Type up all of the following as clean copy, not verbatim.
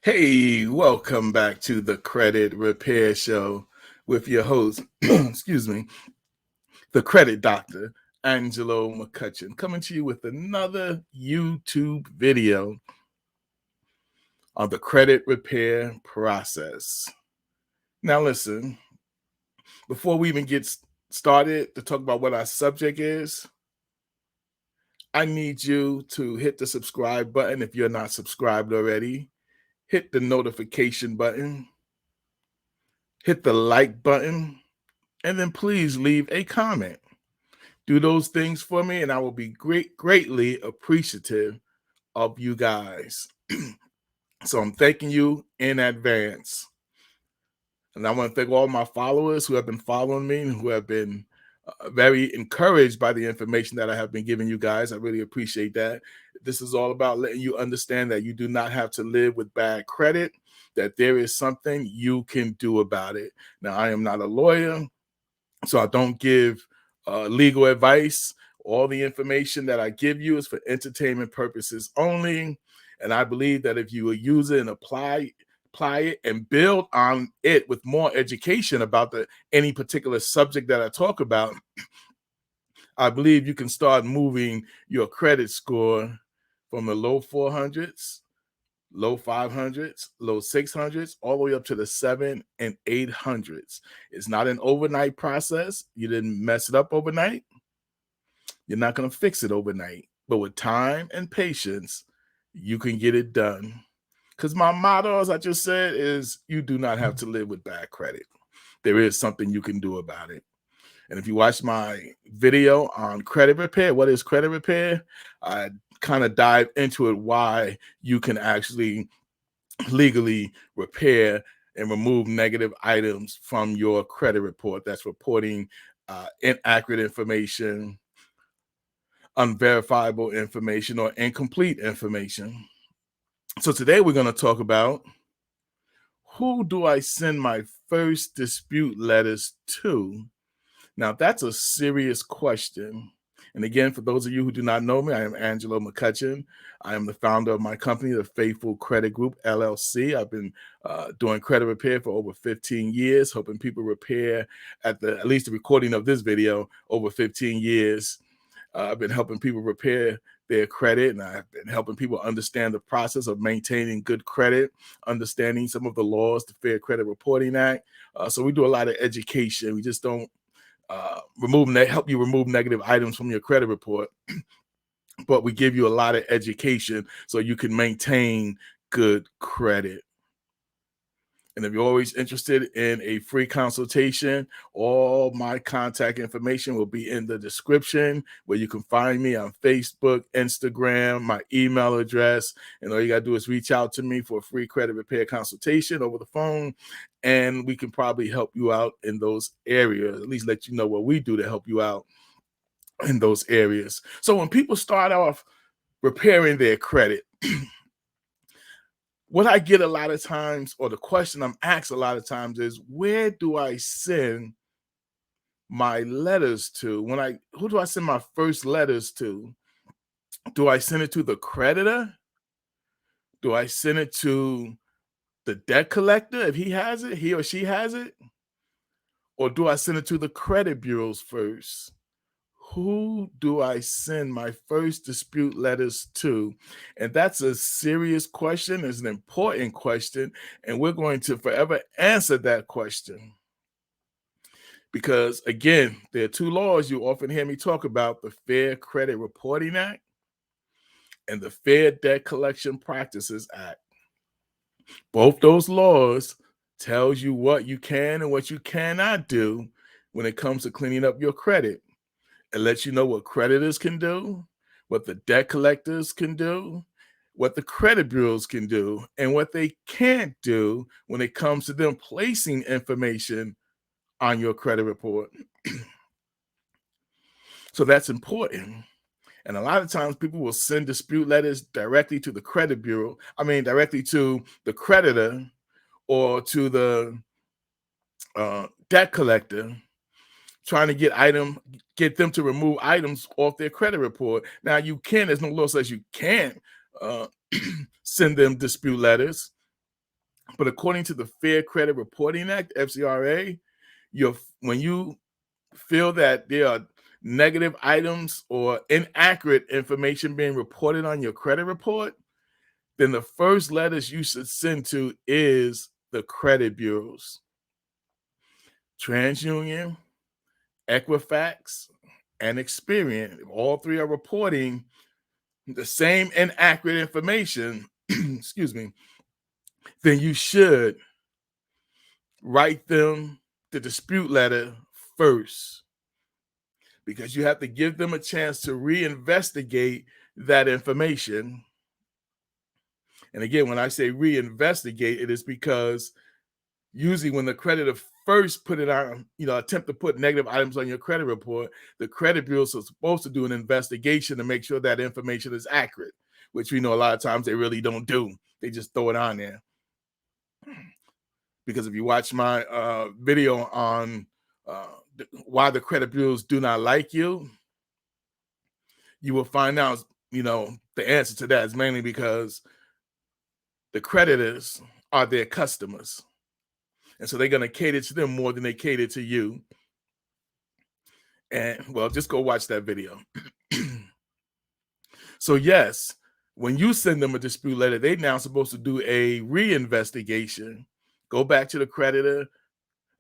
Hey, welcome back to the Credit Repair Show with your host, excuse me, the Credit Doctor, Angelo McCutcheon, coming to you with another YouTube video on the credit repair process. Now, listen, before we even get started to talk about what our subject is, I need you to hit the subscribe button if you're not subscribed already. Hit the notification button, hit the like button, and then please leave a comment. Do those things for me, and I will be greatly appreciative of you guys. So I'm thanking you in advance. And I want to thank all my followers who have been following me and who have been very encouraged by the information that I have been giving you guys. I really appreciate that. This is all about letting you understand that you do not have to live with bad credit, that there is something you can do about it. Now, I am not a lawyer, so I don't give legal advice. All the information that I give you is for entertainment purposes only. And I believe that if you will use it and apply it and build on it with more education about any particular subject that I talk about, I believe you can start moving your credit score from the low 400s, low 500s, low 600s, all the way up to the 7 and 800s. It's not an overnight process. You didn't mess it up overnight. You're not going to fix it overnight. But with time and patience, you can get it done. Because my motto, as I just said, is you do not have to live with bad credit. There is something you can do about it. And if you watch my video on credit repair, what is credit repair? I kind of dive into it, why you can actually legally repair and remove negative items from your credit report that's reporting inaccurate information, unverifiable information, or incomplete information. So today we're going to talk about, who do I send my first dispute letters to? Now, that's a serious question. And again, for those of you who do not know me, I am Angelo McCutcheon. I am the founder of my company, the Faithful Credit Group, LLC. I've been doing credit repair for over 15 years, helping people repair at least the recording of this video, over 15 years. I've been helping people repair their credit, and I've been helping people understand the process of maintaining good credit, understanding some of the laws, the Fair Credit Reporting Act. So we do a lot of education. We just don't help you remove negative items from your credit report, but we give you a lot of education so you can maintain good credit. And if you're always interested in a free consultation, all my contact information will be in the description, where you can find me on Facebook, Instagram, my email address. And all you got to do is reach out to me for a free credit repair consultation over the phone. And we can probably help you out in those areas, at least let you know what we do to help you out in those areas. So when people start off repairing their credit, what I get a lot of times, or the question I'm asked a lot of times, is, where do I send my letters to? Who do I send my first letters to? Do I send it to the creditor? Do I send it to the debt collector if he or she has it? Or do I send it to the credit bureaus first? Who do I send my first dispute letters to? And that's a serious question. It's an important question. And we're going to forever answer that question. Because, again, there are two laws you often hear me talk about: the Fair Credit Reporting Act and the Fair Debt Collection Practices Act. Both those laws tells you what you can and what you cannot do when it comes to cleaning up your credit. It lets you know what creditors can do, what the debt collectors can do, what the credit bureaus can do, and what they can't do when it comes to them placing information on your credit report. So that's important. And a lot of times people will send dispute letters directly to the credit bureau, directly to the creditor or to the debt collector, trying to get them to remove items off their credit report. Now, there's no law says you can't send them dispute letters. But according to the Fair Credit Reporting Act, F.C.R.A., when you feel that there are negative items or inaccurate information being reported on your credit report, then the first letters you should send to is the credit bureaus. TransUnion, Equifax, and Experian, all three are reporting the same inaccurate information, excuse me, then you should write them the dispute letter first, because you have to give them a chance to reinvestigate that information. And again, when I say reinvestigate, it is because usually when the creditor first put it on, attempt to put negative items on your credit report, the credit bureaus are supposed to do an investigation to make sure that information is accurate, which we know a lot of times they really don't do. They just throw it on there. Because if you watch my video on why the credit bureaus do not like you, you will find out, the answer to that is mainly because the creditors are their customers. And so they're going to cater to them more than they cater to you. And well, just go watch that video. So yes, when you send them a dispute letter, they're now supposed to do a reinvestigation, go back to the creditor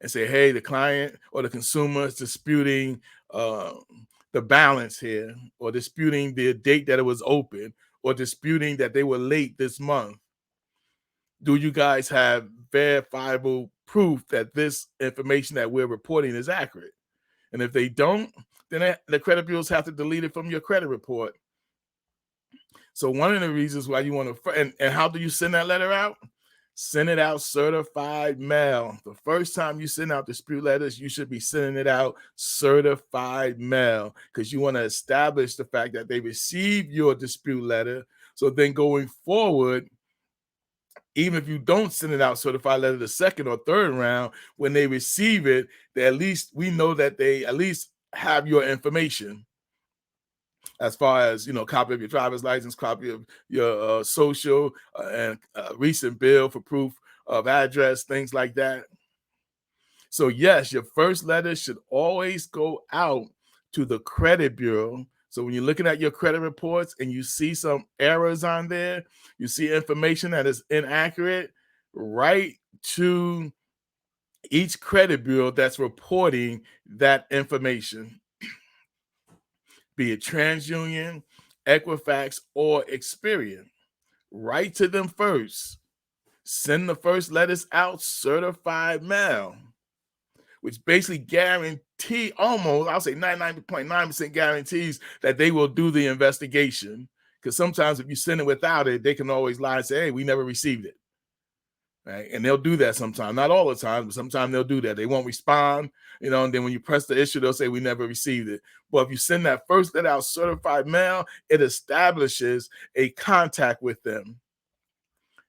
and say, hey, the client or the consumer is disputing the balance here, or disputing the date that it was open, or disputing that they were late this month. Do you guys have verifiable proof that this information that we're reporting is accurate? And if they don't, then the credit bureaus have to delete it from your credit report. So one of the reasons why you want to, and how do you send that letter out? Send it out certified mail. The first time you send out dispute letters, you should be sending it out certified mail, because you want to establish the fact that they received your dispute letter. So then going forward, even if you don't send it out certified letter the second or third round, when they receive it, we know that they at least have your information, as far as, copy of your driver's license, copy of your social, and recent bill for proof of address, things like that. So yes, your first letter should always go out to the credit bureau. So when you're looking at your credit reports and you see some errors on there, you see information that is inaccurate, write to each credit bureau that's reporting that information, be it TransUnion, Equifax, or Experian. Write to them first. Send the first letters out certified mail, which basically guarantee, almost, I'll say 99.9% guarantees that they will do the investigation. Because sometimes if you send it without it, they can always lie and say, hey, we never received it. Right? And they'll do that sometimes, not all the time, but sometimes they'll do that. They won't respond, and then when you press the issue, they'll say, we never received it. But if you send that first letter out certified mail, it establishes a contact with them.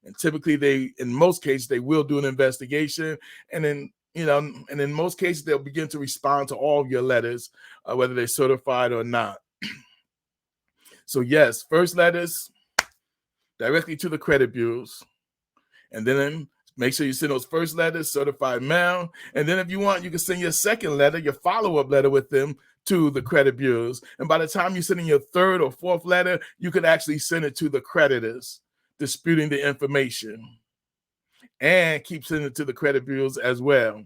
And typically in most cases, they will do an investigation. And then, and in most cases, they'll begin to respond to all of your letters, whether they're certified or not. So yes, first letters directly to the credit bureaus. And then make sure you send those first letters certified mail. And then if you want, you can send your second letter, your follow-up letter with them to the credit bureaus. And by the time you send in your third or fourth letter, you could actually send it to the creditors disputing the information, and keep sending it to the credit bureaus as well.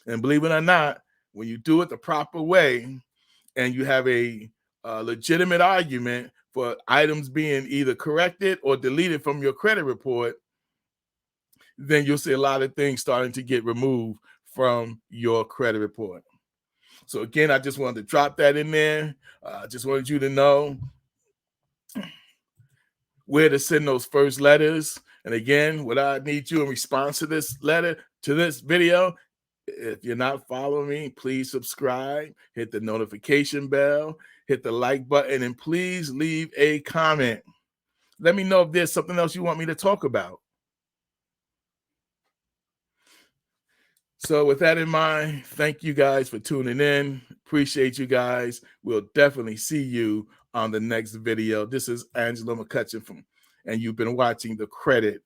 And believe it or not, when you do it the proper way and you have a legitimate argument for items being either corrected or deleted from your credit report, then you'll see a lot of things starting to get removed from your credit report. So again, I just wanted to drop that in there. I just wanted you to know where to send those first letters. And again, what I need you in response to this letter, to this video, if you're not following me, please subscribe, hit the notification bell, hit the like button, and please leave a comment. Let me know if there's something else you want me to talk about. So with that in mind, thank you guys for tuning in. Appreciate you guys. We'll definitely see you on the next video. This is Angelo McCutcheon and you've been watching the Credit